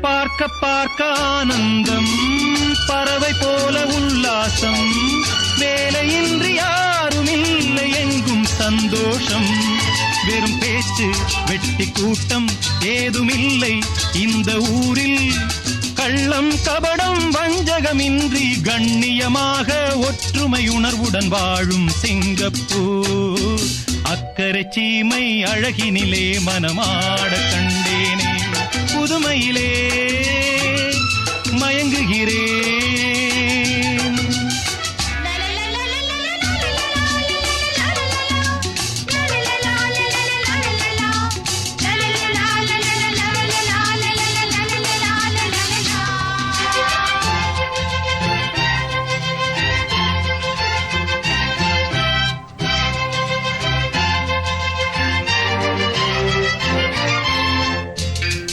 பார்க்க பார்க்க ஆனந்தம், பறவை போல உல்லாசம், வேலையின்றி யாரும் இல்லை எங்கும் சந்தோஷம். வெறும் பேச்சு வெட்டி கூட்டம் ஏதுமில்லை இந்த ஊரில். கள்ளம் கபடம் வஞ்சகமின்றி கண்ணியமாக ஒற்றுமை உணர்வுடன் வாழும் சிங்கப்பூர். அக்கரை சீமை அழகினிலே மனமாட கண்டேனே, புதுமையிலே